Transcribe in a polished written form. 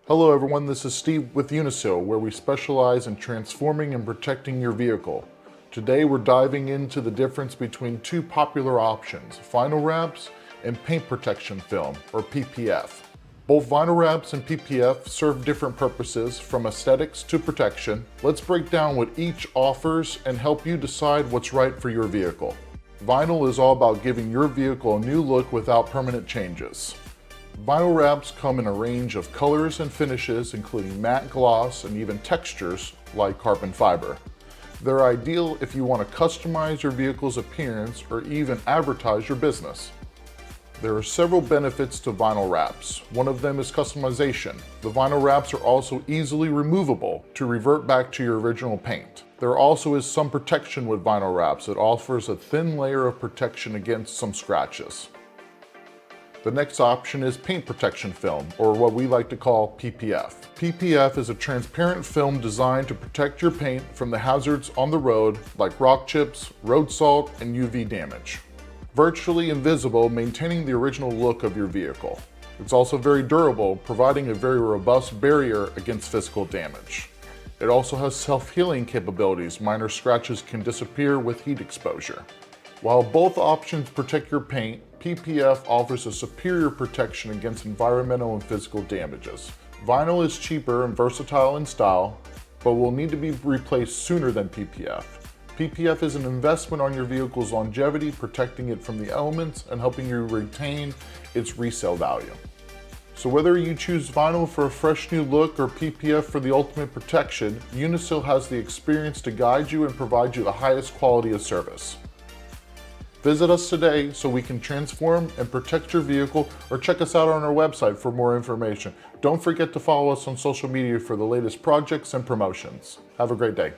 Hello everyone, this is Steve with Uniseal, where we specialize in transforming and protecting your vehicle. Today we're diving into the difference between two popular options, vinyl wraps and paint protection film, or PPF. Both vinyl wraps and PPF serve different purposes, from aesthetics to protection. Let's break down what each offers and help you decide what's right for your vehicle. Vinyl is all about giving your vehicle a new look without permanent changes. Vinyl wraps come in a range of colors and finishes, including matte gloss and even textures like carbon fiber. They're ideal if you want to customize your vehicle's appearance or even advertise your business. There are several benefits to vinyl wraps. One of them is customization. The vinyl wraps are also easily removable to revert back to your original paint. There also is some protection with vinyl wraps. It offers a thin layer of protection against some scratches. The next option is paint protection film, or what we like to call PPF. PPF is a transparent film designed to protect your paint from the hazards on the road like rock chips, road salt, and UV damage. Virtually invisible, maintaining the original look of your vehicle. It's also very durable, providing a very robust barrier against physical damage. It also has self-healing capabilities. Minor scratches can disappear with heat exposure. While both options protect your paint, PPF offers a superior protection against environmental and physical damages. Vinyl is cheaper and versatile in style, but will need to be replaced sooner than PPF. PPF is an investment on your vehicle's longevity, protecting it from the elements and helping you retain its resale value. So whether you choose vinyl for a fresh new look or PPF for the ultimate protection, Uniseal has the experience to guide you and provide you the highest quality of service. Visit us today so we can transform and protect your vehicle, or check us out on our website for more information. Don't forget to follow us on social media for the latest projects and promotions. Have a great day.